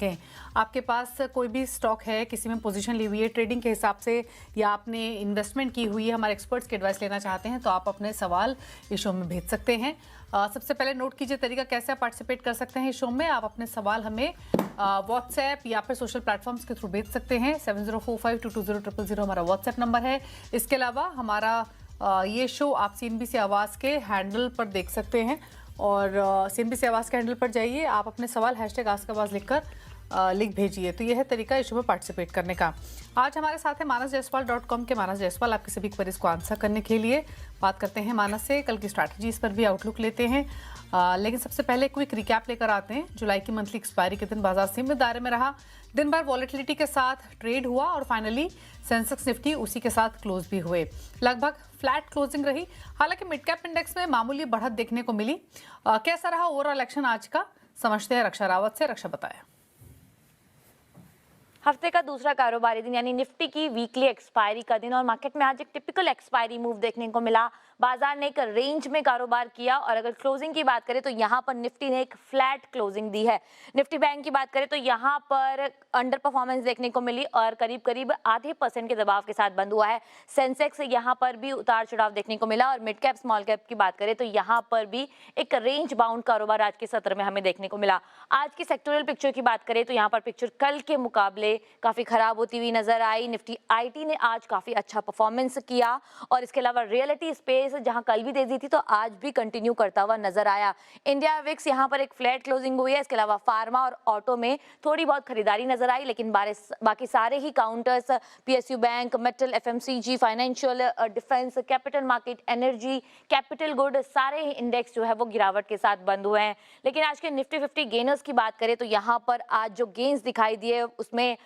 सकें। आपके पास कोई भी स्टॉक है, किसी में पोजीशन ली हुई है ट्रेडिंग के हिसाब से, या आपने इन्वेस्टमेंट की हुई है, हमारे एक्सपर्ट्स की एडवाइस लेना चाहते हैं, तो आप अपने सवाल इस शो में भेज सकते हैं। सबसे पहले नोट कीजिए तरीका कैसे आप पार्टिसिपेट कर सकते हैं इस शो में। आप अपने सवाल हमें व्हाट्सएप या फिर सोशल प्लेटफॉर्म्स के थ्रू भेज सकते हैं। 7045220000 हमारा व्हाट्सएप नंबर है। इसके अलावा हमारा ये शो आप CNBC आवाज़ के हैंडल पर देख सकते हैं, और CNBC आवाज़ के हैंडल पर जाइए, आप अपने सवाल #आस्क लिखकर लिख भेजिए। तो यह है तरीका इस शो में पार्टिसिपेट करने का। आज हमारे साथ है manasjaiswal.com के मानस जायसवाल, आपके सभी क्वेरीज को आंसर करने के लिए। बात करते हैं मानस से, कल की स्ट्रैटेजीज पर भी आउटलुक लेते हैं। लेकिन सबसे पहले क्विक रिकैप लेकर आते हैं। जुलाई की मंथली एक्सपायरी के दिन बाजार सीमित दायरे में रहा। दिन भर वॉलेटिलिटी के साथ ट्रेड हुआ और फाइनली सेंसेक्स निफ्टी उसी के साथ क्लोज भी हुए। लगभग फ्लैट क्लोजिंग रही। हालांकि मिड कैप इंडेक्स में मामूली बढ़त देखने को मिली। कैसा रहा ओवरऑल एक्शन आज का, समझते हैं रक्षा रावत से। रक्षा बताएं। हफ्ते का दूसरा कारोबारी दिन यानी निफ्टी की वीकली एक्सपायरी का दिन, और मार्केट में आज एक टिपिकल एक्सपायरी मूव देखने को मिला। बाजार ने एक रेंज में कारोबार किया, और अगर क्लोजिंग की बात करें तो यहां पर निफ्टी ने एक फ्लैट क्लोजिंग दी है। निफ्टी बैंक की बात करें तो यहां पर अंडर परफॉर्मेंस देखने को मिली और करीब करीब ½ % के दबाव के साथ बंद हुआ है। सेंसेक्स यहां पर भी उतार चढ़ाव देखने को मिला, और मिड कैप स्मॉल कैप की बात करें तो यहां पर भी एक रेंज बाउंड कारोबार आज के सत्र में हमें देखने को मिला। आज की सेक्टोरल पिक्चर की बात करें तो यहाँ पर पिक्चर कल के मुकाबले काफी खराब होती हुई नजर आई। निफ्टी IT ने आज काफी अच्छा परफॉर्मेंस किया, और इसके अलावा रियलिटी स्पेस जहां कल भी तेजी थी तो आज भी कंटिन्यू करता हुआ नजर आया। इंडिया विक्स यहाँ पर एक फ्लैट क्लोजिंग हुई है। इसके अलावा फार्मा और ऑटो में थोड़ी बहुत खरीदारी नजर आई, लेकिन बाकी सारे ही counters PSU bank, metal, FMCG, financial, defence, capital market, energy, capital good, सारे ही इंडेक्स जो है वो गिरावट के साथ बंद हुए हैं। लेकिन आज के निफ्टी 50 गेनर्स की बात करें तो यहाँ पर आज जो गेन्स दिखाई दिए उसमें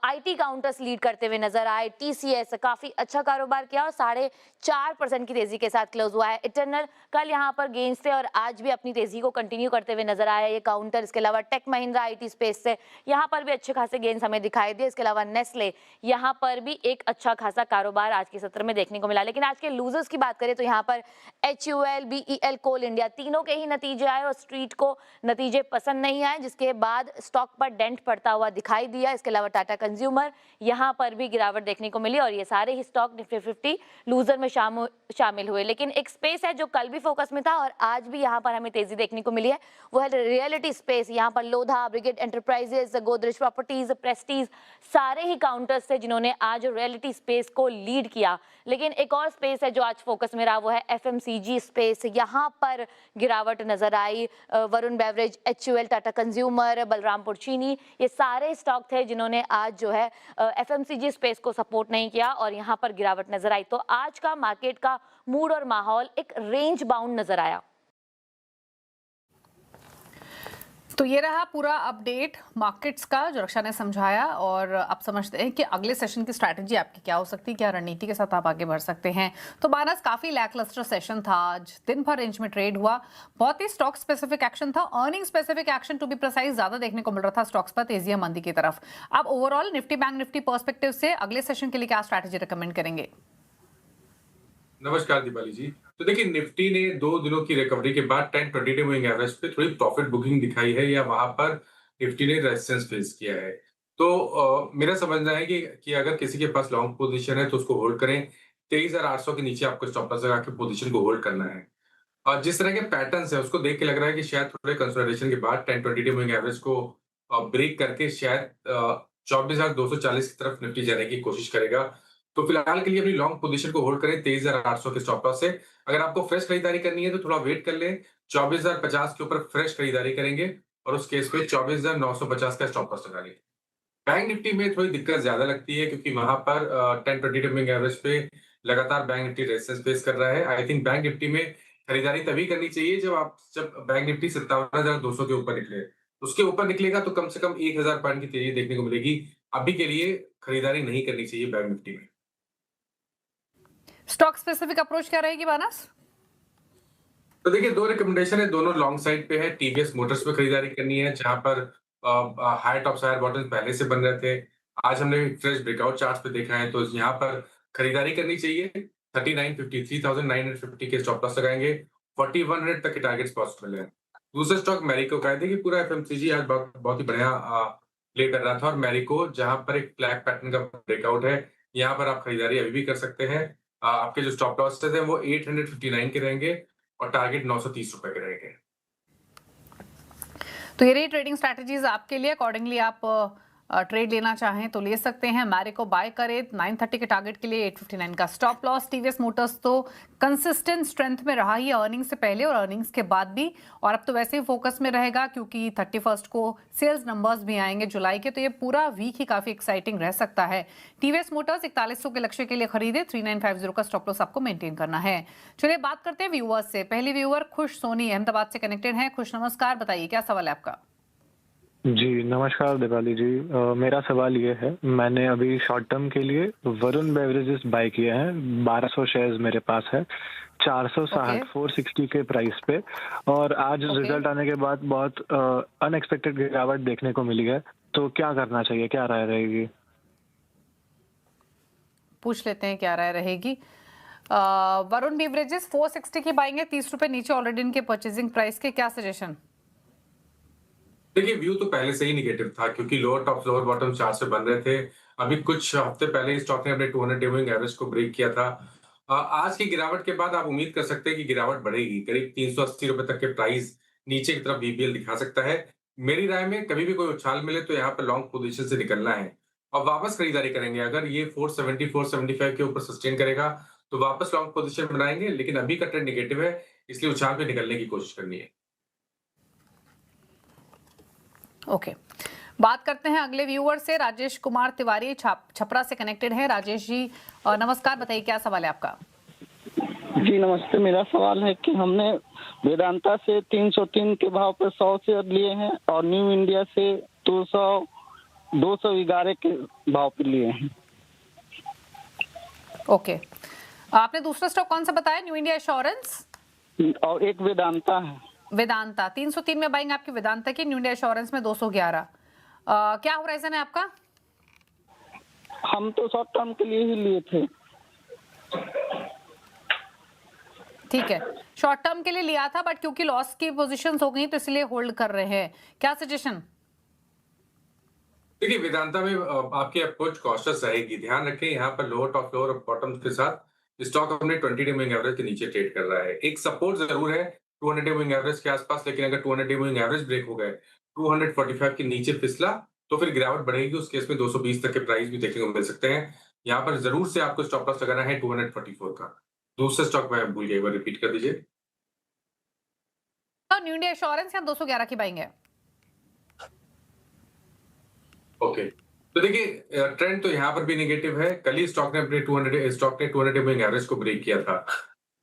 IT काउंटर्स लीड करते हुए नजर आए। TCS काफी अच्छा कारोबार किया और 4.5% की तेजी के साथ क्लोज हुआ है। इटर्नल कल यहाँ पर गेन्स थे और आज भी अपनी तेजी को कंटिन्यू करते हुए नजर आया ये काउंटर। इसके अलावा टेक महिंद्रा IT स्पेस से यहाँ पर भी अच्छे खासे गेन्स हमें दिखाई दिए। इसके अलावा नेस्ले यहाँ पर भी एक अच्छा खासा कारोबार आज के सत्र में देखने को मिला। लेकिन आज के लूजर्स की बात करें तो यहाँ पर HUL, BEL, कोल इंडिया तीनों के ही नतीजे आए और स्ट्रीट को नतीजे पसंद नहीं आए, जिसके बाद स्टॉक पर डेंट पड़ता हुआ दिखाई दिया। इसके अलावा टाटा कंज्यूमर यहाँ पर भी गिरावट देखने को मिली, और ये सारे ही स्टॉक निफ्टी 50 लूजर में शामिल हुए। लेकिन एक स्पेस है जो कल भी फोकस में था और आज भी यहाँ पर हमें तेजी देखने को मिली है, वो है रियलिटी स्पेस। यहाँ पर Lodha, brigade enterprises, Godrej properties, Prestige सारे ही काउंटर्स थे जिन्होंने आज रियलिटी स्पेस को लीड किया। लेकिन एक और स्पेस है जो आज फोकस में रहा, वो है FMCG स्पेस। यहाँ पर गिरावट नजर आई। Varun beverage, HUL, Tata consumer, Balrampur Chini, ये सारे स्टॉक थे जिन्होंने आज जो है FMCG स्पेस को सपोर्ट नहीं किया और यहाँ पर गिरावट नजर आई। तो आज का मार्केट का मूड और माहौल एक रेंज बाउंड नजर आया। तो ये रहा पूरा अपडेट मार्केट्स का जो रक्षा ने समझाया, और आप समझते हैं कि अगले सेशन की स्ट्रैटेजी आपकी क्या हो सकती है, क्या रणनीति के साथ आप आगे बढ़ सकते हैं। तो मानस काफी लैकलस्टर सेशन था आज, दिन भर रेंज में ट्रेड हुआ, बहुत ही स्टॉक स्पेसिफिक एक्शन था, earning specific action to be precise ज्यादा देखने को मिल रहा था स्टॉक्स पर तेजी या मंदी की तरफ। अब overall Nifty bank Nifty perspective से अगले सेशन के लिए क्या स्ट्रैटेजी रिकमेंड करेंगे? नमस्कार दीपाली जी। तो देखिए, निफ्टी ने 2 दिनों की रिकवरी के बाद 10-20 डे मूविंग एवरेज पे थोड़ी प्रॉफिट बुकिंग दिखाई है, या वहां पर निफ्टी ने रेजिस्टेंस फेस किया है। तो मेरा समझना है कि अगर किसी के पास लॉन्ग पोजीशन है तो उसको होल्ड करें। 23,800 के नीचे आपको स्टॉप लॉस लगा के पोजीशन को होल्ड करना है। और जिस तरह के पैटर्न्स है उसको देख के लग रहा है कि शायद थोड़े कंसोलिडेशन के बाद 10-20 डे मूविंग एवरेज को ब्रेक करके शायद 24,240 की तरफ निफ्टी जाने की कोशिश करेगा। तो फिलहाल के लिए अपनी लॉन्ग पोजीशन को होल्ड करें 23,800 के स्टॉप लॉस से। अगर आपको फ्रेश खरीदारी करनी है तो थोड़ा वेट कर लें, 24,050 के ऊपर फ्रेश खरीदारी करेंगे और उस केस पे 24,950 का स्टॉप लॉस लगा लें। बैंक निफ्टी में थोड़ी दिक्कत ज्यादा लगती है क्योंकि वहां पर 10-20 डे मूविंग एवरेज पे लगातार बैंक निफ्टी रेजिस्टेंस फेस कर रहा है। आई थिंक बैंक निफ्टी में खरीदारी तभी करनी चाहिए जब बैंक निफ्टी 57,200 के ऊपर निकले। उसके ऊपर निकलेगा तो कम से कम 1,000 पॉइंट की तेजी देखने को मिलेगी। अभी के लिए खरीदारी नहीं करनी चाहिए बैंक निफ्टी में। स्टॉक स्पेसिफिक अप्रोच क्या रहेगी मानस? तो देखिए, 2 रिकमेंडेशन है, दोनों लॉन्ग साइड पे है। TVS मोटर्स पे खरीदारी करनी है जहां पर हाई टॉप हायर बॉटम पहले से बन रहे थे। आज हमने फ्रेश ब्रेकआउट चार्ट्स पे देखा है तो यहाँ पर खरीदारी करनी चाहिए। 3950 के स्टॉप लॉस लगाएंगे। 4100 तक के टारगेट्स पॉसिबल है। दूसरा स्टॉक मैरिको का है। देखिए, पूरा FMCG आज बहुत बहुत ही बढ़िया प्ले कर रहा था और मैरिको जहां पर एक फ्लैग पैटर्न का ब्रेकआउट है, यहाँ पर आप खरीदारी अभी भी कर सकते हैं। आपके जो स्टॉप लॉसेस हैं वो 859 के रहेंगे और टारगेट 930 रुपए के रहेंगे। तो ये रही ट्रेडिंग स्ट्रैटेजीज आपके लिए। अकॉर्डिंगली आप ट्रेड लेना चाहें तो ले सकते हैं। मैरिको बाय करें 930 के टारगेट के लिए, 859 का स्टॉप लॉस। टीवीएस मोटर्स तो कंसिस्टेंट स्ट्रेंथ में रहा ही अर्निंग्स से पहले और अर्निंग्स के बाद भी, और अब तो वैसे ही फोकस में रहेगा क्योंकि 31 को सेल्स नंबर्स भी आएंगे जुलाई के, तो ये पूरा वीक ही काफी एक्साइटिंग रह सकता है। टीवीएस मोटर्स 4100 के लक्ष्य के लिए खरीदे, 3950 का स्टॉप लॉस आपको मेंटेन करना है। चलिए बात करते हैं व्यूअर्स से। पहली व्यूअर खुश सोनी अहमदाबाद से कनेक्टेड है। खुश, नमस्कार, बताइए क्या सवाल है आपका। जी, नमस्कार दीपाली जी। मेरा सवाल ये है, मैंने अभी शॉर्ट टर्म के लिए वरुण बेवरेजेस बाय किए हैं। 1200 शेयर्स मेरे पास है, 460 460 के प्राइस पे, और आज रिजल्ट आने के बाद बहुत अनएक्सपेक्टेड गिरावट देखने को मिली है। तो क्या करना चाहिए, क्या राय रहेगी? पूछ लेते हैं क्या राय रहेगी। वरुण बेवरेजेस 460 की बाइंग है, 30 रुपए नीचे ऑलरेडी इनके परचेजिंग प्राइस के, क्या सजेशन? देखिए, व्यू तो पहले से ही निगेटिव था क्योंकि lower top lower bottom chart से बन रहे थे। अभी कुछ हफ्ते पहले ही स्टॉक ने अपने 200 डे मूविंग एवरेज को ब्रेक किया था। आज की गिरावट के बाद आप उम्मीद कर सकते हैं कि गिरावट बढ़ेगी, करीब 380 रुपए तक के प्राइस नीचे की तरफ बीपीएल दिखा सकता है। मेरी राय में कभी भी कोई उछाल मिले तो यहाँ पर लॉन्ग पोजीशन से निकलना है और वापस खरीदारी करेंगे। अगर ये 470 475 के ऊपर सस्टेन करेगा तो वापस लॉन्ग पोजीशन बनाएंगे, लेकिन अभी का ट्रेंड निगेटिव है, इसलिए उछाल पे निकलने की कोशिश करनी है। ओके, बात करते हैं अगले व्यूअर से। राजेश कुमार तिवारी छपरा से कनेक्टेड है। राजेश जी नमस्कार, बताइए क्या सवाल है आपका। जी नमस्ते, मेरा सवाल है कि हमने वेदांता से 303 के भाव पर 100 शेयर लिए हैं और न्यू इंडिया से 211 के भाव पर लिए हैं। ओके, आपने दूसरा स्टॉक कौन सा बताया? न्यू इंडिया एश्योरेंस और एक वेदांता है। वेदांता 303 में बाइंग आपकी वेदांता की, न्यू इंडिया एश्योरेंस में 211। क्या होराइजन है आपका? हम तो शॉर्ट टर्म के लिए ही लिए थे। ठीक है, शॉर्ट टर्म के लिए लिया था, बट क्योंकि लॉस की पोजीशंस हो गई तो इसलिए होल्ड कर रहे हैं। क्या सजेशन? देखिए, वेदांता में आपकी अप्रोच कॉशियस रहेगी। ध्यान रखें, यहाँ पर लोअर टॉप लोअर और बॉटम के साथ स्टॉक अपने 20 डे मूविंग एवरेज के नीचे ट्रेड कर रहा है। एक सपोर्ट जरूर है 200 डे मूविंग एवरेज के आसपास, लेकिन अगर 200 डे मूविंग एवरेज ब्रेक हो गए, 245 के नीचे फिसला, तो फिर गिरावट बढ़ेगी। उस केस में 220 तक के प्राइस भी देखने को मिल सकते हैं। यहाँ पर जरूर से आपको स्टॉप लॉस लगाना है 244 का। दूसरा स्टॉक मैं भूल गया, एक बार रिपीट कर दीजिए। न्यू इंडिया एश्योरेंस या 211 की बाइंग है। ओके, तो देखिए ट्रेंड तो यहाँ पर भी नेगेटिव है। कल ही स्टॉक ने 200 डे मूविंग एवरेज को ब्रेक किया था।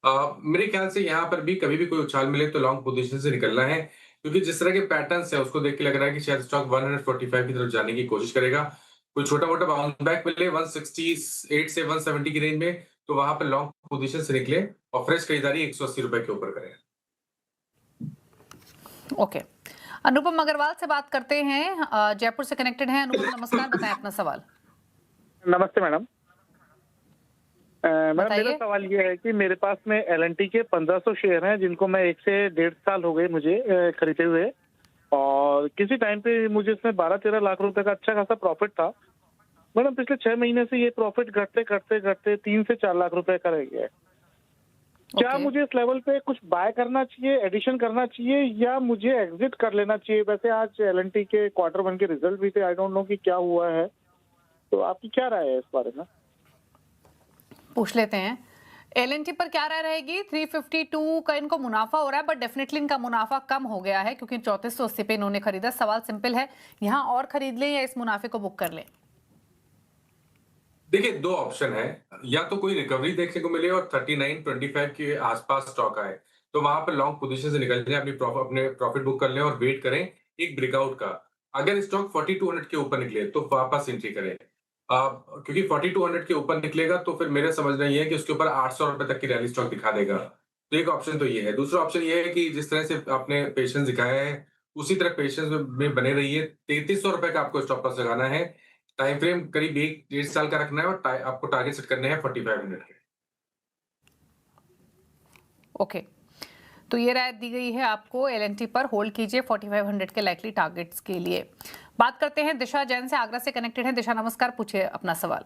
मेरे ख्याल से यहाँ पर भी कभी भी कोई उछाल मिले तो लॉन्ग पोजीशन से निकलना है, क्योंकि जिस तरह के पैटर्न्स है उसको देख के लग रहा है कि शायद स्टॉक 145 की तरफ जाने की कोशिश करेगा। कोई छोटा मोटा बाउंस बैक मिले 168 से 170 की रेंज में, तो वहां पर लॉन्ग पोजीशन से निकले और फ्रेश खरीदारी 180 रुपए के ऊपर करें। ओके, अनुपम अग्रवाल से बात करते हैं, जयपुर से कनेक्टेड हैं। अनुपम नमस्कार, बताएं अपना सवाल। नमस्ते मैडम। मैडम मेरा सवाल ये है कि मेरे पास में L&T के 1500 शेयर हैं, जिनको मैं 1 से 1.5 साल हो गए मुझे खरीदे हुए, और किसी टाइम पे मुझे इसमें 12-13 लाख रुपए का अच्छा खासा प्रॉफिट था। मैडम पिछले 6 महीने से ये प्रॉफिट घटते घटते घटते 3 से 4 लाख रुपए का रह गया है। क्या मुझे इस लेवल पे कुछ बाय करना चाहिए, एडिशन करना चाहिए, या मुझे एग्जिट कर लेना चाहिए? वैसे आज L&T के Q1 के रिजल्ट भी थे, आई डोंट नो कि क्या हुआ है, तो आपकी क्या राय है इस बारे में? पूछ लेते हैं। L&T पर क्या राय रहेगी? 352 का इनको मुनाफा हो रहा है, बट डेफिनेटली इनका मुनाफा कम हो गया है क्योंकि 3480 पे इन्होंने खरीदा। सवाल सिंपल है, यहाँ और खरीद लें या इस मुनाफे को बुक कर लें? देखिए, दो ऑप्शन है, या तो कोई रिकवरी देखने को मिले और 3925 के आसपास स्टॉक आए तो वहां पर लॉन्ग पोजीशन से निकल जाए, अपने प्रॉफिट बुक कर लें और वेट करें एक ब्रेकआउट का। अगर स्टॉक 4200 के ऊपर निकले तो वापस एंट्री करें, क्योंकि 4200 के ऊपर निकलेगा तो फिर मेरा समझना ये है कि उसके ऊपर 800 रुपए तक की रैली स्टॉक दिखा देगा। तो एक ऑप्शन तो ये है। दूसरा ऑप्शन ये है कि जिस तरह से आपने पेशेंस दिखाया है उसी तरह पेशेंस में बने रहिए। 3300 रुपए का आपको स्टॉप लॉस लगाना है, टाइम फ्रेम करीब 1-1.5 साल का रखना है और आपको टारगेट सेट करने हैं 4500 के। ओके, तो ये राय दी गई है आपको। L&T पर होल्ड कीजिए 4500 के लाइकली टारगेट्स के लिए। बात करते हैं दिशा जैन से, आगरा से कनेक्टेड है। दिशा नमस्कार, पूछिए अपना सवाल।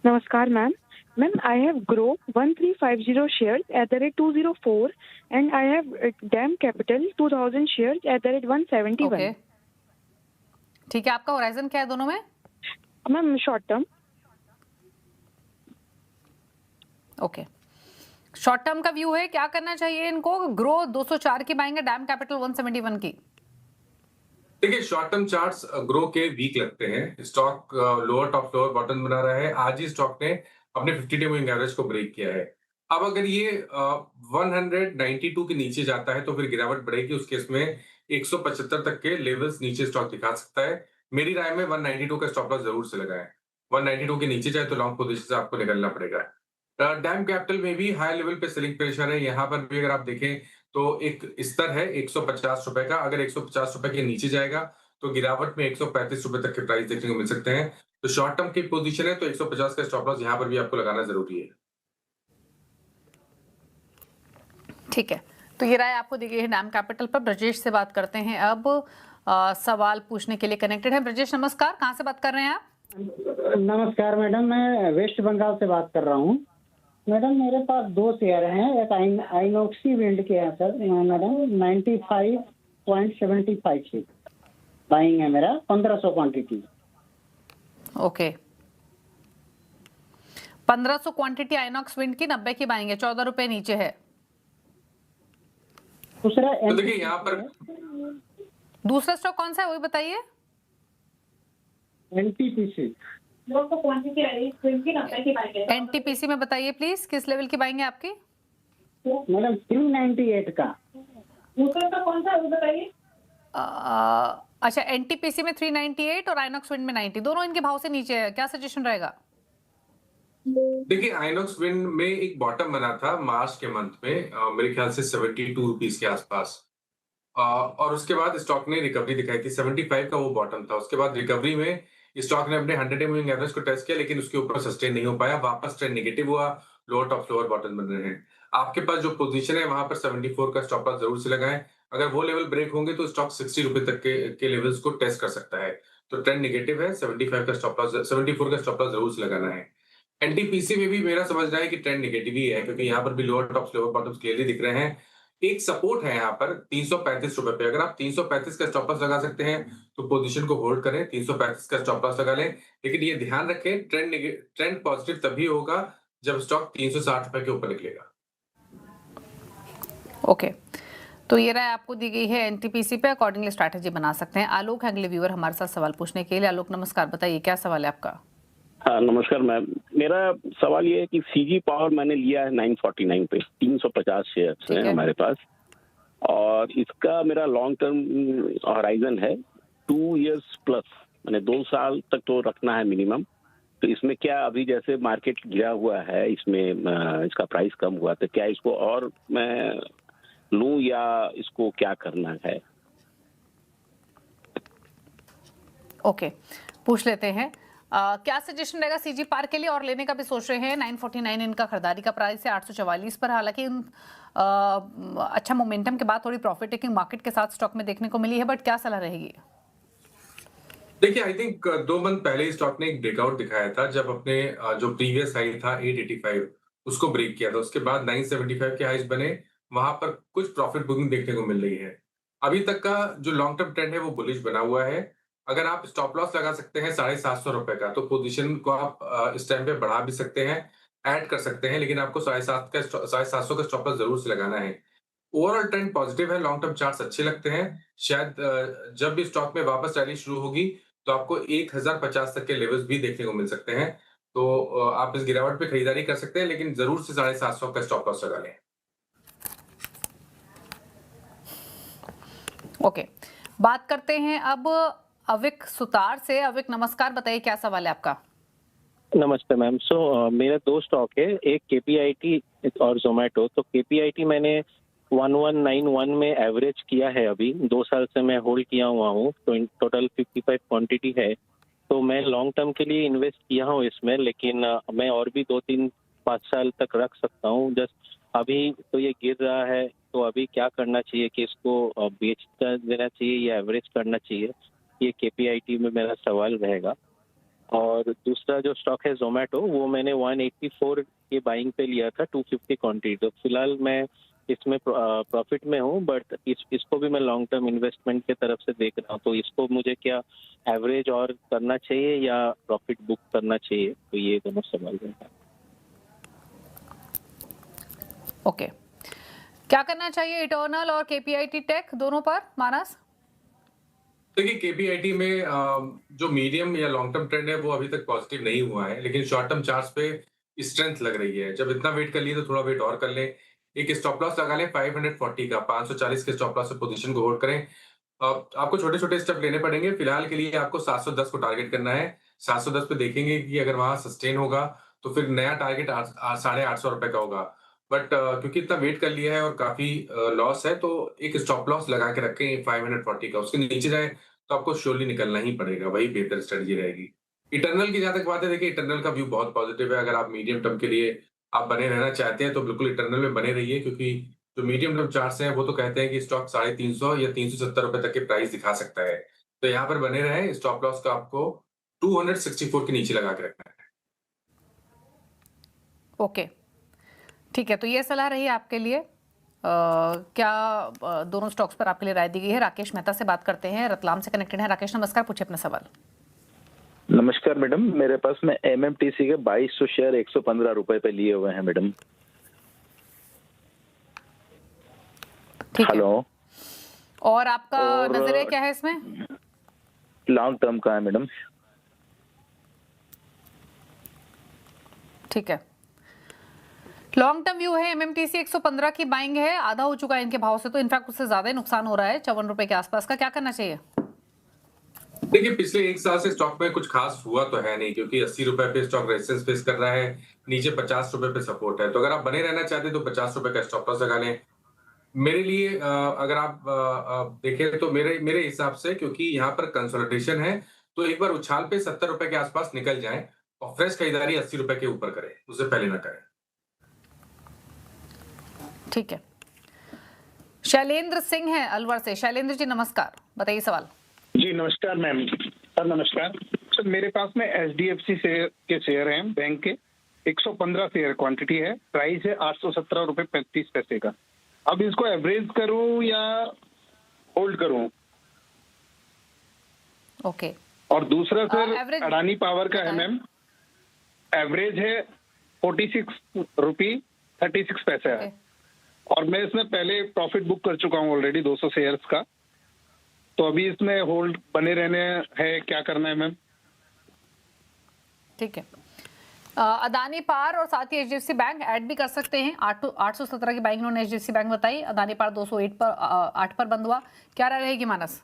नमस्कार ma'am. Ma'am, I have grow 1350 shares at the rate 204 and I have DAM Capital 2000 shares at the rate 171. Okay, ठीक है। आपका होराइजन क्या है दोनों में? Ma'am short term. Okay, short term का व्यू है, क्या करना चाहिए इनको? ग्रो 204 की बाइंग है, डैम कैपिटल 171 की। देखिए, शॉर्ट टर्म चार्ट्स ग्रो के वीक लगते हैं। Stock lower top lower bottom बना रहा है। आज ही स्टॉक ने अपने 50 डे मूविंग एवरेज को ब्रेक किया है। अब अगर ये 192 के नीचे जाता है तो फिर गिरावट बढ़ेगी। उस केस में 175 तक के लेवल्स नीचे स्टॉक दिखा सकता है। मेरी राय में 192 का स्टॉप लॉस जरूर से लगाएं। 192 के नीचे जाए तो लॉन्ग पोजीशन से आपको निकलना पड़ेगा। डैम कैपिटल में भी हाई लेवल पे सेलिंग प्रेशर है। यहाँ पर भी अगर आप देखें तो एक स्तर है 150 रुपए का। अगर 150 रुपए के नीचे जाएगा तो गिरावट में 135 रुपए तक के प्राइस देखने को मिल सकते हैं। तो शॉर्ट टर्म की पोजीशन है तो 150 का स्टॉप लॉस यहाँ पर भी आपको लगाना जरूरी है। ठीक है, तो ये राय आपको दी गई है डैम कैपिटल पर। ब्रजेश से बात करते हैं अब, सवाल पूछने के लिए कनेक्टेड है। ब्रजेश नमस्कार, कहाँ से बात कर रहे हैं आप? नमस्कार मैडम, मैं वेस्ट बंगाल से बात कर रहा हूँ। मैडम, मेरे पास 2 शेयर हैं। एक आइनॉक्सी विंड के हैं सर मैडम, 95.75 से बाइंग है मेरा, 1500 quantity. Okay, 1500 quantity INOX wind की, 90 की बाइंग है, 14 रुपए नीचे है। दूसरा तो देखिए यहाँ पर दूसरा स्टॉक कौन सा है वो भी बताइए। NTPC। एनटीपीसी में बताइए प्लीज, किस लेवल की बाइंग है आपकी? मैडम 398 का। कौन सा बताइए। अच्छा, एनटीपीसी में 398 और आइनॉक्स विंड में 90, दोनों इनके भाव से नीचे है, क्या सजेशन रहेगा? देखिए, आइनॉक्स विंड में एक बॉटम बना था मार्च के मंथ में, मेरे ख्याल से 72 रुपीज के आसपास। और उसके बाद स्टॉक ने रिकवरी दिखाई थी। 75 का वो बॉटम था। उसके बाद रिकवरी में स्टॉक ने अपने 100 डे मूविंग एवरेज को टेस्ट किया, लेकिन उसके ऊपर सस्टेन नहीं हो पाया। वापस ट्रेंड नेगेटिव हुआ, लोअर टॉप लोअर बॉटम बन रहे हैं। आपके पास जो पोजीशन है वहां पर 74 का स्टॉप लॉस जरूर से लगाएं। अगर वो लेवल ब्रेक होंगे तो स्टॉक 60 रुपए तक के लेवल्स को टेस्ट कर सकता है। तो ट्रेंड नेगेटिव है। 75 का स्टॉप लॉस 74 का स्टॉप लॉस जरूर से लगाना है। एनटीपीसी में भी मेरा समझना है कि ट्रेंड नेगेटिव ही है, क्योंकि यहाँ पर भी lower tops lower bottoms clearly दिख रहे हैं। एक सपोर्ट है यहाँ पर 335 रुपए पे। अगर आप 335 का स्टॉप लॉस लगा सकते हैं तो पोजीशन को होल्ड करें, 335 का स्टॉप लॉस लगा लें। लेकिन ये ध्यान रखें, ट्रेंड पॉजिटिव तभी होगा जब स्टॉक 360 रुपए के ऊपर निकलेगा। ओके, तो ये राय आपको दी गई है एनटीपीसी पे, अकॉर्डिंगली स्ट्रैटेजी बना सकते हैं। आलोक है अगले व्यूअर हमारे साथ सवाल पूछने के लिए। आलोक नमस्कार, बताइए क्या सवाल है आपका? हाँ नमस्कार मैम, मेरा सवाल ये है कि सीजी पावर मैंने लिया है 949 पे, 350 शेयर है हमारे पास, और इसका मेरा लॉन्ग टर्म हॉराइजन है 2 इयर्स प्लस, मैंने 2 साल तक तो रखना है मिनिमम। तो इसमें क्या अभी जैसे मार्केट गिरा हुआ है, इसमें इसका प्राइस कम हुआ, तो क्या इसको और मैं लूं या इसको क्या करना है? ओके, पूछ लेते हैं। क्या सजेशन रहेगा सीजी पार के लिए? और लेने का भी सोच रहे हैं। 949 इनका खरीदारी का प्राइस है, 844 पर। हालांकि अच्छा मोमेंटम के बाद थोड़ी प्रॉफिट टेकिंग मार्केट के साथ स्टॉक में देखने को मिली है, बट क्या सलाह रहेगी? देखिए, आई थिंक 2 मंथ पहले स्टॉक ने एक ब्रेकआउट दिखाया था, जब अपने जो प्रीवियस हाई था 885 उसको ब्रेक किया था। उसके बाद 975 के हाइज बने, वहां पर कुछ प्रॉफिट बुकिंग देखने को मिल रही है। अभी तक का जो लॉन्ग टर्म ट्रेंड है वो बुलिश बना हुआ है। अगर आप स्टॉप लॉस लगा सकते हैं 750 रुपए का, तो पोजीशन को आप इस टाइम पे बढ़ा भी सकते हैं, ऐड कर सकते हैं, लेकिन आपको 750 का स्टॉप लॉस जरूर से लगाना है। ओवरऑल ट्रेंड पॉजिटिव है, लॉन्ग टर्म चार्ट्स अच्छे लगते हैं। शायद जब भी स्टॉक में वापस रैली शुरू होगी तो आपको 1050 तक के लेवल्स भी देखने को मिल सकते हैं। तो आप इस गिरावट पे खरीदारी कर सकते हैं, लेकिन जरूर से 750 का स्टॉप लॉस लगा लें। ओके, बात करते हैं अब अविक सुतार से। अविक नमस्कार, बताइए क्या सवाल है आपका? नमस्ते मैम। मेरा 2 स्टॉक है, एक केपीआईटी और जोमेटो। तो केपीआईटी मैंने 1191 में एवरेज किया है, अभी 2 साल से मैं होल्ड किया हुआ हूँ, तो इन टोटल 55 क्वांटिटी है। तो मैं लॉन्ग टर्म के लिए इन्वेस्ट किया हूँ इसमें, लेकिन मैं और भी 2-3-5 साल तक रख सकता हूँ। जस्ट अभी तो ये गिर रहा है, तो अभी क्या करना चाहिए कि इसको बेच देना चाहिए या एवरेज करना चाहिए? ये KPIT में मेरा सवाल रहेगा। और दूसरा जो स्टॉक है जोमेटो, वो मैंने 184 के बाइंग पे लिया था 250 क्वांटिटी। तो फिलहाल मैं इसमें प्रॉफिट में हूँ, बट इसको भी मैं लॉन्ग टर्म इन्वेस्टमेंट के तरफ से देख रहा हूँ। तो इसको मुझे क्या एवरेज और करना चाहिए या प्रॉफिट बुक करना चाहिए? तो ये दोनों सवाल हैं। ओके, क्या करना चाहिए इटर्नल और KPIT टेक दोनों पर, मानस? देखिए, KPIT में जो मीडियम या लॉन्ग टर्म ट्रेंड है वो अभी तक पॉजिटिव नहीं हुआ है, लेकिन शॉर्ट टर्म चार्ट्स पे स्ट्रेंथ लग रही है। जब इतना वेट कर लिए तो थोड़ा वेट और कर लें। एक स्टॉप लॉस लगा लें 540 का, 540 के स्टॉप लॉस से पोजीशन को होल्ड करें। आपको छोटे छोटे स्टेप लेने पड़ेंगे। फिलहाल के लिए आपको 710 को टारगेट करना है। 710 पे देखेंगे कि अगर वहां सस्टेन होगा तो फिर नया टारगेट 850 रुपए का होगा। बट क्योंकि इतना वेट कर लिया है और काफी लॉस है, तो एक स्टॉप लॉस लगा के रखें 540 का। उसके नीचे जाए तो आपको श्योरली निकलना ही पड़ेगा, वही बेहतर स्ट्रेटजी रहेगी। इटर्नल की जहां तक बात है, देखिए इटर्नल का व्यू बहुत पॉजिटिव है। अगर आप मीडियम टर्म के लिए आप बने रहना चाहते हैं तो बिल्कुल इटर्नल में बने रहिए, क्योंकि जो मीडियम टर्म चार्ट्स हैं वो तो कहते हैं कि स्टॉक 350 या 370 रुपए तक के प्राइस दिखा सकता है। तो यहाँ पर बने रहें। स्टॉप लॉस का आपको 264 के नीचे लगा के रखना है। ओके, ठीक है, तो ये सलाह रही आपके लिए। क्या दोनों स्टॉक्स पर आपके लिए राय दी गई है? राकेश मेहता से बात करते हैं, रतलाम से कनेक्टेड है। राकेश नमस्कार, पूछिए अपना सवाल। नमस्कार मैडम, मेरे पास में MMTC के 2200 शेयर 115 रुपए पे लिए हुए हैं मैडम। हेलो, और आपका नजरिया क्या है इसमें? लॉन्ग टर्म का है मैडम। ठीक है, लॉन्ग टर्म व्यू है। MMTC 115 की बाइंग है, आधा हो चुका है इनके भाव से, तो इनफैक्ट उससे ज्यादा ही नुकसान हो रहा है, 54 रुपए के आसपास का। क्या करना चाहिए? देखिए, पिछले एक साल से स्टॉक में कुछ खास हुआ तो है नहीं, क्योंकि 80 रुपए पे स्टॉक रेजिस्टेंस फेस कर रहा है, नीचे 50 रुपए पे सपोर्ट है। तो अगर आप बने रहना चाहते हैं तो 50 रुपए का स्टॉप लॉस लगा लें। मेरे लिए अगर आप देखें तो मेरे हिसाब से, क्योंकि यहाँ पर कंसोलिडेशन है, तो एक बार उछाल पे 70 रुपए के आसपास निकल जाए और फ्रेश खरीदारी 80 रुपए के ऊपर करें, उससे पहले ना करें। ठीक है, शैलेंद्र सिंह है अलवर से। शैलेंद्र जी नमस्कार, बताइए सवाल। जी नमस्कार मैम। सर नमस्कार सर, मेरे पास में HDFC के शेयर हैं बैंक के, 115 शेयर क्वांटिटी है, प्राइस है 817 रुपए 35 पैसे का। अब इसको एवरेज करूं या होल्ड करूं? ओके, और दूसरा सर एवरेज अडानी पावर का है मैम, एवरेज है 46 रुपी 36 पैसे है, और मैं इसमें पहले प्रॉफिट बुक कर चुका हूं ऑलरेडी 200 शेयर्स का। तो अभी इसमें होल्ड बने रहने है, क्या करना है मैम? ठीक है, अदानी पार और साथ ही HDFC बैंक ऐड भी कर सकते हैं। 817 की बाइंग उन्होंने HDFC बैंक बताई, अदानी पार 208 पर 8 पर बंद हुआ। क्या राय रहेगी मानस?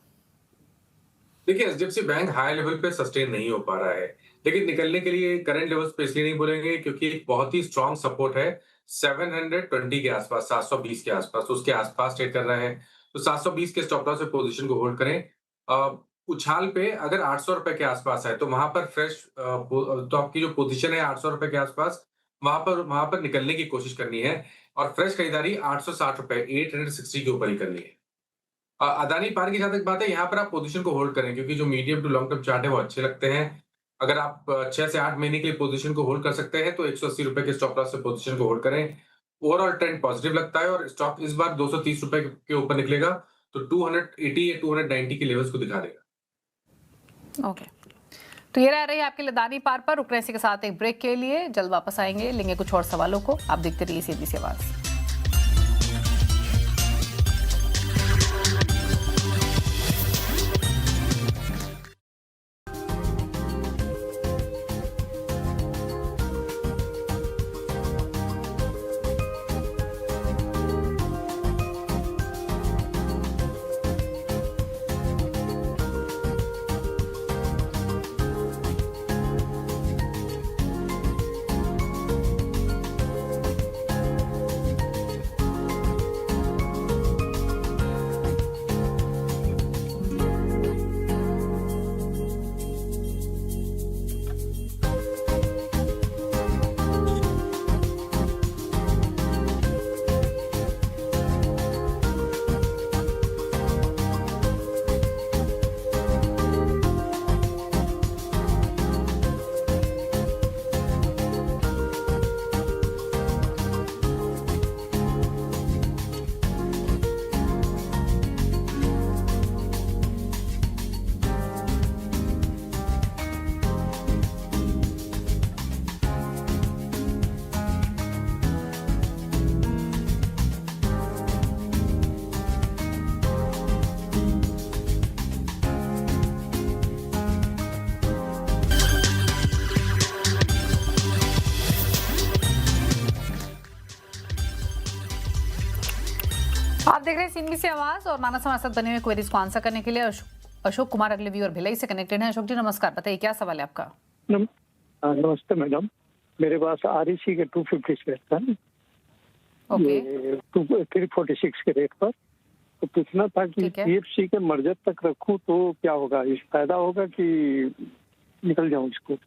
देखिए, HDFC बैंक हाई लेवल पे सस्टेन नहीं हो पा रहा है, लेकिन निकलने के लिए करंट लेवल्स पे इसलिए नहीं बोलेंगे क्योंकि एक बहुत ही स्ट्रॉन्ग सपोर्ट है 720 के आसपास, 720 के आसपास, तो उसके आसपास ट्रेड कर रहा है। तो 720 के स्टॉप लॉस से पोजीशन को होल्ड करें। उछाल पे अगर 800 रुपए के आसपास है तो वहां पर फ्रेश तो आपकी जो पोजीशन है 800 रुपए के आसपास, वहां पर निकलने की कोशिश करनी है और फ्रेश खरीदारी 860 रुपए 860 के ऊपर ही करनी है। अदानी पार की जहां तक बात है, यहाँ पर आप पोजीशन को होल्ड करें, क्योंकि जो medium to long term chart है वो अच्छे लगते हैं। अगर आप 6 से 8 महीने के लिए पोजीशन को होल्ड कर सकते हैं तो 180 रुपए के स्टॉप लॉस से पोजीशन को होल्ड करें। ओवरऑल ट्रेंड पॉजिटिव लगता है और स्टॉक इस बार 230 रुपए के ऊपर निकलेगा तो 280 या 290 के लेवल्स को दिखा देगा। ओके, तो ये रही आपके लिए अदानी पार पर। रुक रहे इसी के साथ एक ब्रेक के लिए, जल्द वापस आएंगे, लेंगे कुछ और सवालों को। आप देखते रहिए CNBC आवाज। देख रहे हैं सीएनबीसी आवाज और मानस हमारे साथ बने हुए क्वेरीज को आंसर करने के लिए अशोक कुमार अगले व्यूअर भिलाई से कनेक्टेड हैं। अशोक जी नमस्कार, बताइए क्या सवाल है आपका। नमस्ते मैडम, मेरे पास REC के 250 शेयर था, ये 346 के रेट पर। तो पूछना था कि CFC के मर्जर तक रखूं तो क्या होगा, इस फायदा होगा कि निकल जाऊं इसको।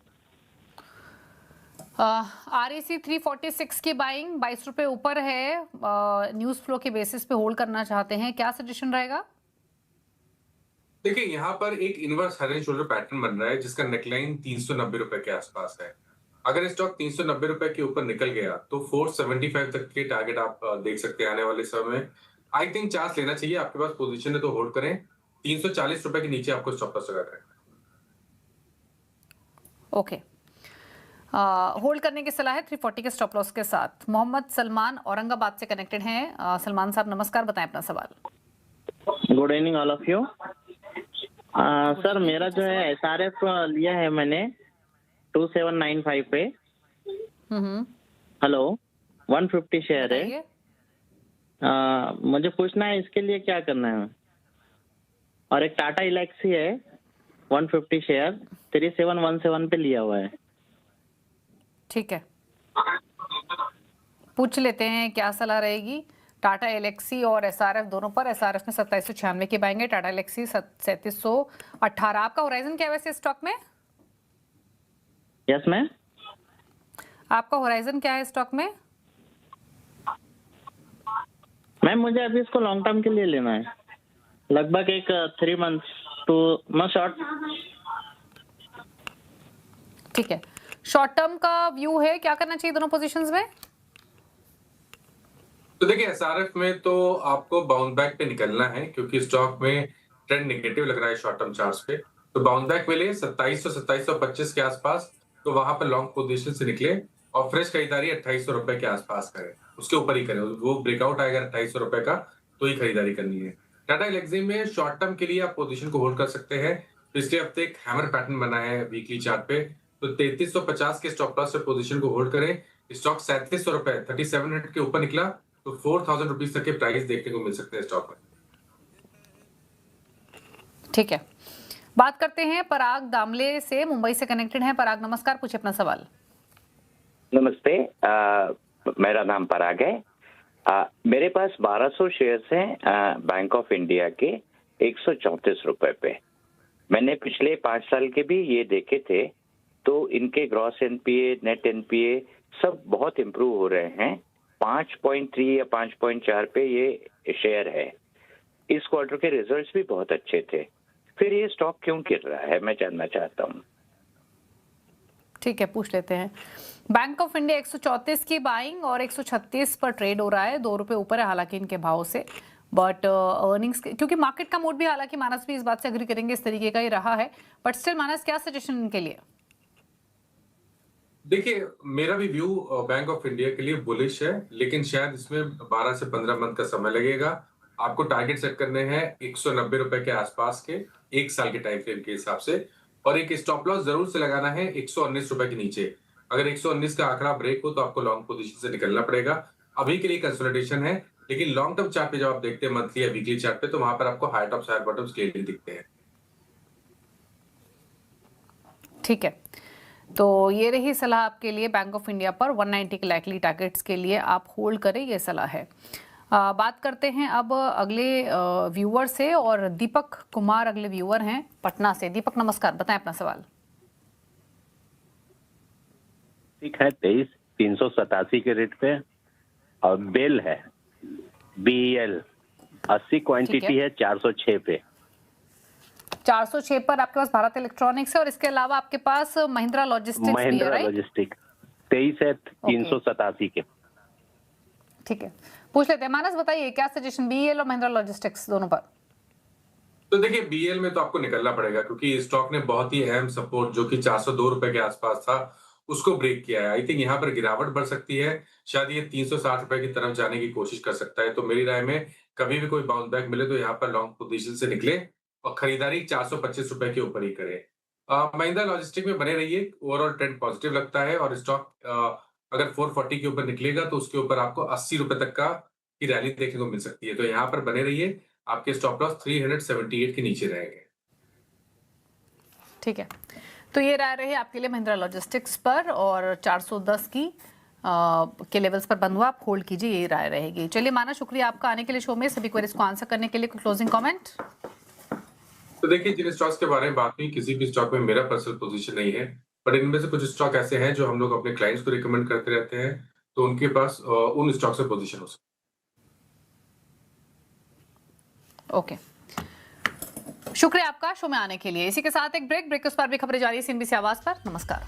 REC 346 की बाइंग 22 रुपए ऊपर है, न्यूज फ्लो के बेसिस पे होल्ड करना चाहते हैं, क्या सजेशन रहेगा? देखिए यहाँ पर एक inverse head and shoulder pattern बन रहा है जिसका नेकलाइन 390 रुपए के आसपास है। अगर स्टॉक 390 रुपए के ऊपर निकल गया तो 475 तक के टारगेट आप देख सकते हैं आने वाले समय में। आई थिंक चांस लेना चाहिए, आपके पास पोजीशन है तो होल्ड करें। 340 रुपए के नीचे आपको स्टॉप लॉस लगा रहे हैं। ओके, होल्ड करने की सलाह है 340 के स्टॉप लॉस के साथ। मोहम्मद सलमान औरंगाबाद से कनेक्टेड हैं। सलमान साहब नमस्कार, बताएं अपना सवाल। Good evening all of you. Sir मेरा जो है SRF लिया है मैंने 2795 पे। हेलो, 150 शेयर है। मुझे पूछना है इसके लिए क्या करना है। और एक टाटा इलेक्सी है 150 शेयर 3717 पे लिया हुआ है। ठीक है, पूछ लेते हैं क्या सलाह रहेगी। टाटा एलेक्सी और SRF दोनों पर। SRF में 2796 के बाएंगे, टाटा एलेक्सी 3718। आपका होराइजन क्या है वैसे स्टॉक में? Yes ma'am. आपका होराइजन क्या है स्टॉक में? मैम मुझे अभी इसको लॉन्ग टर्म के लिए लेना है, लगभग एक 3 मंथ्स टू मंथ शॉर्ट। ठीक है, शॉर्ट टर्म का व्यू है, क्या करना चाहिए दोनों पोजीशंस में? तो देखिए SRF में तो आपको बाउंस बैक पे निकलना है क्योंकि स्टॉक में ट्रेंड नेगेटिव लग रहा है शॉर्ट टर्म चार्ट्स पे। तो बाउंस बैक मिले 2700-2725 के आसपास, तो वहां पर लॉन्ग पोजीशन से निकले और फ्रेश खरीदारी 2800 रुपए के आसपास करें, उसके ऊपर ही करें। वो ब्रेकआउट आएगा 2800 रुपए का तो ही खरीदारी करनी है। टाटा एलेक्सी में शॉर्ट टर्म के लिए आप पोजीशन को होल्ड कर सकते हैं। पिछले हफ्ते एक हैमर पैटर्न बना है वीकली चार्ट पे, तो 3350 के स्टॉप लॉस से पोजीशन को होल्ड करें। स्टॉक 3700 रुपए 3700 के ऊपर निकला तो 4000 रुपीज तक के प्राइस देखने को मिल सकते हैं स्टॉक में। ठीक है, बात करते हैं पराग दामले से, मुंबई से कनेक्टेड हैं। पराग नमस्कार, पूछे अपना सवाल। नमस्ते, मेरा नाम पराग है। मेरे पास 1200 शेयर्स हैं बैंक ऑफ इंडिया के 134 रुपए पे। मैंने पिछले 5 साल के भी ये देखे थे, तो इनके ग्रॉस NPA नेट NPA सब बहुत इम्प्रूव हो रहे हैं। 5.3 या 5.4 पे ये शेयर है। इस क्वार्टर के रिजल्ट्स भी बहुत अच्छे थे, फिर ये स्टॉक क्यों गिर रहा है, मैं जानना चाहता हूँ। ठीक है, पूछ लेते हैं। बैंक ऑफ इंडिया 134 की बाइंग और 136 पर ट्रेड हो रहा है, 2 रुपए ऊपर है हालांकि इनके भाव से। बट अर्निंग्स क्योंकि मार्केट का मूड भी, हालांकि मानस भी इस बात से एग्री करेंगे, इस तरीके का ही रहा है। बट स्टिल मानस क्या सजेशन इनके लिए? देखिए मेरा भी व्यू बैंक ऑफ इंडिया के लिए बुलिश है, लेकिन शायद इसमें 12 से 15 मंथ का समय लगेगा। आपको टारगेट सेट करने हैं 190 रुपए के आसपास के 1 साल के टाइम फ्रेम के हिसाब से, और एक स्टॉप लॉस जरूर से लगाना है 119 रुपए के नीचे। अगर 119 का आंकड़ा ब्रेक हो तो आपको लॉन्ग पोजीशन से निकलना पड़ेगा। अभी के लिए कंसोलिडेशन है, लेकिन लॉन्ग टर्म चार्ट पे जब आप देखते हैं मंथली या वीकली चार्ट पे, तो वहां पर आपको high tops high bottoms clearly दिखते हैं। ठीक है, तो ये रही सलाह आपके लिए बैंक ऑफ इंडिया पर 190 के लाइकली टारगेट्स के लिए आप होल्ड करें, ये सलाह है। बात करते हैं अब अगले व्यूअर से, और दीपक कुमार अगले व्यूअर हैं पटना से। दीपक नमस्कार, बताएं अपना सवाल। ठीक है, 23,387 के रेट पे, और बेल है BEL 80 क्वांटिटी है 406 पे। 406 पर आपके पास भारत इलेक्ट्रॉनिक्स है, और इसके अलावा आपके पास महिंद्रा लॉजिस्टिक्स भी है, महिंद्रा राइट? लॉजिस्टिक 23 है 387 के। ठीक है, पूछ लेते हैं। मानस बताइए क्या सजेशन BEL और महिंद्रा लॉजिस्टिक्स दोनों पर? तो देखिए BEL में तो आपको निकलना पड़ेगा क्योंकि स्टॉक ने बहुत ही अहम सपोर्ट जो कि 402 रुपए के आसपास था उसको ब्रेक किया है। आई थिंक यहाँ पर गिरावट बढ़ सकती है, शायद ये 360 रुपए की तरफ जाने की कोशिश कर सकता है। तो मेरी राय में कभी भी कोई बाउंस बैक मिले तो यहाँ पर लॉन्ग पोजीशन से निकले और खरीदारी 425 रुपए के ऊपर ही करें। महिंद्रा लॉजिस्टिक में बने रहिए, ओवरऑल ट्रेंड पॉजिटिव लगता है, और स्टॉक अगर 440 के ऊपर निकलेगा तो उसके ऊपर आपको 80 रुपए तक का की रैली देखने को मिल सकती है। तो यहाँ पर बने रहिए, आपके स्टॉप लॉस 378 के नीचे रहेंगे। ठीक है, तो ये राय रही आपके लिए महिंद्रा लॉजिस्टिक्स पर, और 410 की के लेवल्स पर बंद हुआ, आप होल्ड कीजिए, ये राय रहेगी। चलिए माना, शुक्रिया आपका आने के लिए शो में, सभी क्वेरीज को आंसर करने के लिए। Closing comment. तो देखिए, जिन स्टॉक्स के बारे में बात हुई, किसी भी स्टॉक में मेरा पर्सनल पोजीशन नहीं है, पर इनमें से कुछ स्टॉक ऐसे हैं जो हम लोग अपने क्लाइंट्स को रिकमेंड करते रहते हैं, तो उनके पास उन स्टॉक से पोजीशन हो सकती है। ओके, शुक्रिया आपका शो में आने के लिए। इसी के साथ एक ब्रेक, उस पर भी खबरें जारी है CNBC आवाज पर। नमस्कार।